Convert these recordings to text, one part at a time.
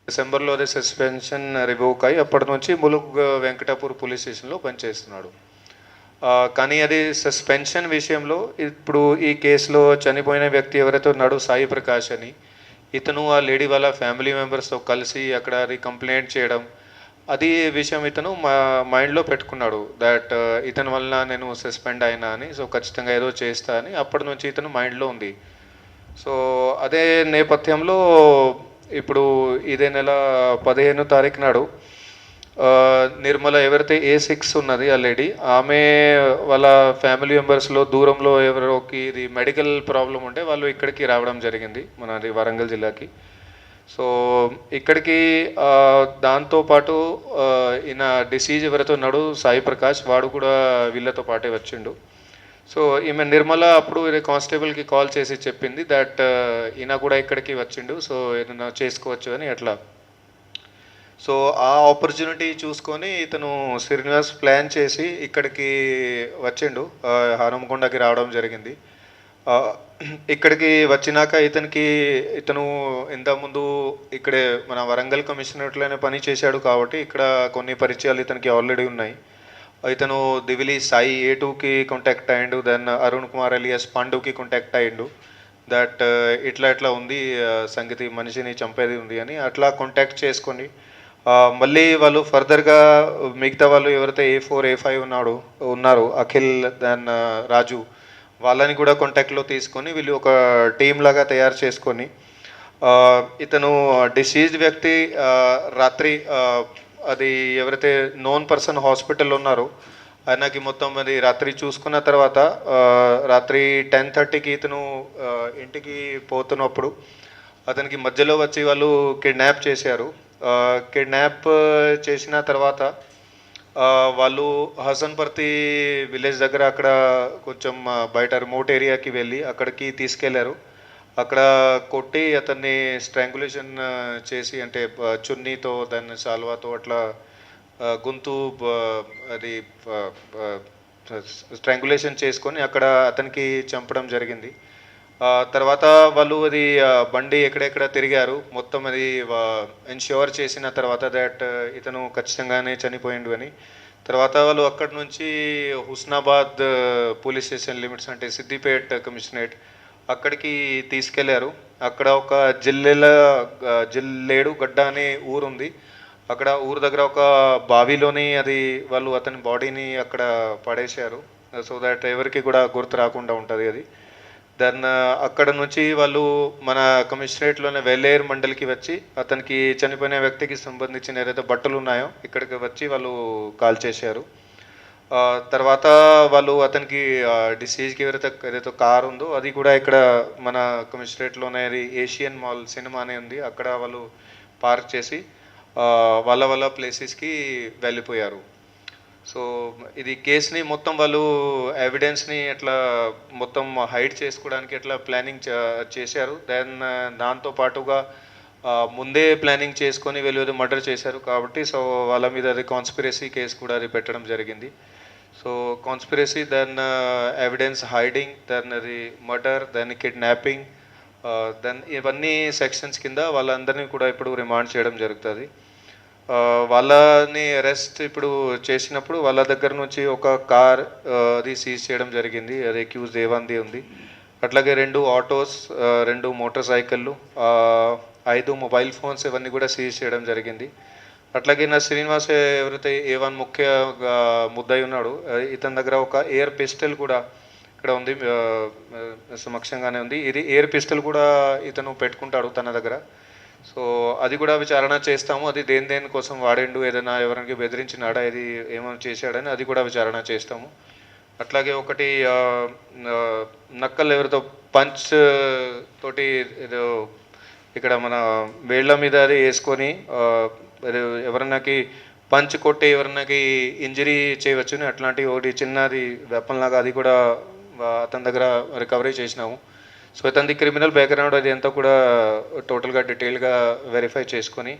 డిసెంబర్లో అదే suspension revoke అయ్యి అప్పటి నుంచి ములుగ్ వెంకటాపూర్ పోలీస్ స్టేషన్లో పనిచేస్తున్నాడు. కానీ అది సస్పెన్షన్ విషయంలో ఇప్పుడు ఈ కేసులో చనిపోయిన వ్యక్తి ఎవరైతే ఉన్నాడో సాయి ప్రకాష్ అని, ఇతను ఆ లేడీ వాళ్ళ ఫ్యామిలీ మెంబర్స్తో కలిసి అక్కడ అది కంప్లైంట్ చేయడం, అది విషయం ఇతను మైండ్లో పెట్టుకున్నాడు. దట్ ఇతని వలన నేను సస్పెండ్ అయినా అని, సో ఖచ్చితంగా ఏదో చేస్తా అని అప్పటి నుంచి ఇతను మైండ్లో ఉంది. సో అదే నేపథ్యంలో ఇప్పుడు ఇదే నెల 15వ తారీఖు నాడు నిర్మల ఎవరైతే A6 ఉన్నది ఆ లేడీ, ఆమె వాళ్ళ ఫ్యామిలీ మెంబర్స్లో దూరంలో ఎవరోకి ఇది మెడికల్ ప్రాబ్లం ఉంటే వాళ్ళు ఇక్కడికి రావడం జరిగింది, మనది వరంగల్ జిల్లాకి. సో ఇక్కడికి దాంతోపాటు ఈయన డిసీజ్ ఎవరైతే ఉన్నాడు సాయి ప్రకాష్, వాడు కూడా వీళ్ళతో పాటే వచ్చిండు. సో ఈమె నిర్మల అప్పుడు కానిస్టేబుల్కి కాల్ చేసి చెప్పింది దట్ ఈయన కూడా ఇక్కడికి వచ్చిండు, సో ఏదైనా చేసుకోవచ్చు అని అట్లా. సో ఆ ఆపర్చునిటీ చూసుకొని ఇతను శ్రీనివాస్ ప్లాన్ చేసి ఇక్కడికి వచ్చిండు, హనుమకొండకి రావడం జరిగింది. ఇక్కడికి వచ్చినాక ఇతను ఇంతకుముందు ఇక్కడే మన వరంగల్ కమిషనరేట్లోనే పని చేశాడు కాబట్టి ఇక్కడ కొన్ని పరిచయాలు ఇతనికి ఆల్రెడీ ఉన్నాయి. ఇతను దివిలి సాయి A2కి కాంటాక్ట్ అయ్యిండు, దెన్ అరుణ్ కుమార్ అలియాస్ పాండుకి కాంటాక్ట్ అయ్యిండు. దట్ ఇట్లా ఉంది సంగతి, మనిషిని చంపేది ఉంది అని అట్లా కాంటాక్ట్ చేసుకొని మళ్ళీ వాళ్ళు ఫర్దర్గా మిగతా వాళ్ళు ఎవరైతే A4 A5 ఉన్నారు అఖిల్, దెన్ రాజు, వాళ్ళని కూడా కాంటాక్ట్లో తీసుకొని వీళ్ళు ఒక టీం లాగా తయారు చేసుకొని ఇతను డిసీజ్డ్ వ్యక్తి రాత్రి అది ఎవరైతే నోన్ పర్సన్ హాస్పిటల్లో ఉన్నారో ఆయనకి మొత్తం అది రాత్రి చూసుకున్న తర్వాత రాత్రి 10:30కి ఇతను ఇంటికి పోతున్నప్పుడు అతనికి మధ్యలో వచ్చి వాళ్ళు కిడ్నాప్ చేశారు. కిడ్నాప్ చేసిన తర్వాత వాళ్ళు హసన్పర్తి విలేజ్ దగ్గర అక్కడ కొంచెం బయట రిమోట్ ఏరియాకి వెళ్ళి అక్కడికి తీసుకెళ్లారు. అక్కడ కొట్టి అతన్ని స్ట్రాంగులేషన్ చేసి, అంటే చున్నీతో దాన్ని సాల్వాతో అట్లా గొంతు అది స్ట్రాంగులేషన్ చేసుకొని అక్కడ అతనికి చంపడం జరిగింది. తర్వాత వాళ్ళు అది బండి ఎక్కడెక్కడ తిరిగారు, మొత్తం అది ఎన్ష్యూర్ చేసిన తర్వాత దట్ ఇతను ఖచ్చితంగానే చనిపోయిండు అని. తర్వాత వాళ్ళు అక్కడి నుంచి హుస్నాబాద్ పోలీస్ స్టేషన్ లిమిట్స్, అంటే సిద్దిపేట్ కమిషనరేట్, అక్కడికి తీసుకెళ్లారు. అక్కడ ఒక జిల్లేడు గడ్డ అనే ఊరుంది, అక్కడ ఊరు దగ్గర ఒక బావిలోని అది వాళ్ళు అతని బాడీని అక్కడ పడేశారు, సో దట్ ఎవరికి కూడా గుర్తు రాకుండా ఉంటుంది అది. దెన్ అక్కడ నుంచి వాళ్ళు మన కమిషనరేట్లోనే వెల్లేరు మండలికి వచ్చి అతనికి చనిపోయిన వ్యక్తికి సంబంధించిన ఏదైతే బట్టలు ఉన్నాయో ఇక్కడికి వచ్చి వాళ్ళు కాల్ చేశారు. తర్వాత వాళ్ళు అతనికి డిసీజ్కి ఏదైతే కార్ ఉందో అది కూడా ఇక్కడ మన కమిషనరేట్లోనే అది ఏషియన్ మాల్ సినిమా అనే ఉంది, అక్కడ వాళ్ళు పార్క్ చేసి వాళ్ళ ప్లేసెస్కి వెళ్ళిపోయారు. సో ఇది కేసుని మొత్తం వాళ్ళు ఎవిడెన్స్ని ఎట్లా మొత్తం హైడ్ చేసుకోవడానికి ఎట్లా ప్లానింగ్ చేశారు. దెన్ దాంతో పాటుగా ముందే ప్లానింగ్ చేసుకొని వీళ్ళు మర్డర్ చేశారు కాబట్టి సో వాళ్ళ మీద అది కాన్స్పిరసీ కేసు కూడా అది పెట్టడం జరిగింది. So conspiracy, then evidence hiding, then అది మర్డర్, దెన్ కిడ్నాపింగ్, దెన్ ఇవన్నీ సెక్షన్స్ కింద వాళ్ళందరినీ కూడా ఇప్పుడు రిమాండ్ చేయడం జరుగుతుంది. వాళ్ళని అరెస్ట్ ఇప్పుడు చేసినప్పుడు వాళ్ళ దగ్గర నుంచి ఒక కార్ అది సీజ్ చేయడం జరిగింది, అది అక్యూజ్ దేవాంది ఉంది. అట్లాగే 2 ఆటోస్, 2 మోటార్ సైకిళ్ళు, 5 మొబైల్ ఫోన్స్ ఇవన్నీ కూడా సీజ్ చేయడం జరిగింది. అట్లాగే నా శ్రీనివాస్ ఎవరైతే A1 ముఖ్య ముద్దాయి ఉన్నాడు, ఇతని దగ్గర ఒక ఎయిర్ పిస్టల్ కూడా ఇక్కడ ఉంది, సమక్షంగానే ఉంది. ఇది ఎయిర్ పిస్టల్ కూడా ఇతను పెట్టుకుంటాడు తన దగ్గర. సో అది కూడా విచారణ చేస్తాము, అది దేని కోసం వాడిండు, ఏదైనా ఎవరికి బెదిరించినాడా, ఇది ఏమైనా చేశాడని అది కూడా విచారణ చేస్తాము. అట్లాగే ఒకటి నక్కలు ఎవరితో పంచ్ తోటి ఏదో ఇక్కడ మన వేళ్ల మీద అది వేసుకొని ఎవరినాకి పంచ్ కొట్టి ఎవరినాకి ఇంజరీ చేయవచ్చుని అట్లాంటి ఒకటి చిన్నది వెపన్ లాగా అది కూడా అతని దగ్గర రికవరీ చేసినాము. సో ఇతని క్రిమినల్ బ్యాక్గ్రౌండ్ అది అంతా కూడా టోటల్గా డీటెయిల్గా వెరిఫై చేసుకొని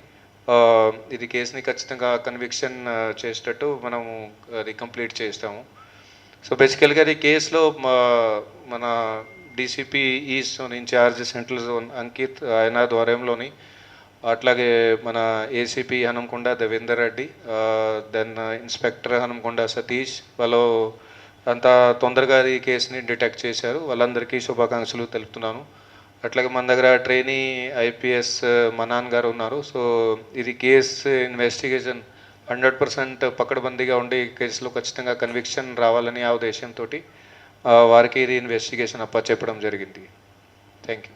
ఇది కేసుని ఖచ్చితంగా కన్విక్షన్ చేసేటట్టు మనము అది కంప్లీట్ చేస్తాము. సో బేసికల్గా అది కేసులో మన DCP east in-charge central zone Ankit ఆయన ఆధ్వర్యంలోని, అట్లాగే మన ACP Hanamkonda Devender Reddy, then inspector Hanamkonda Satish, వాళ్ళు అంతా తొందరగా ఈ కేసుని డిటెక్ట్ చేశారు. వాళ్ళందరికీ శుభాకాంక్షలు తెలుపుతున్నాను. అట్లాగే మన దగ్గర ట్రైనీ ఐపీఎస్ మనాన్ గారు ఉన్నారు. సో ఇది కేసు ఇన్వెస్టిగేషన్ 100% పకడ్బందీగా ఉండి కేసులో ఖచ్చితంగా కన్విక్షన్ రావాలని ఆ ఉద్దేశంతో వారికి ఇది ఇన్వెస్టిగేషన్ అప్పచెప్పడం జరిగింది. Thank you.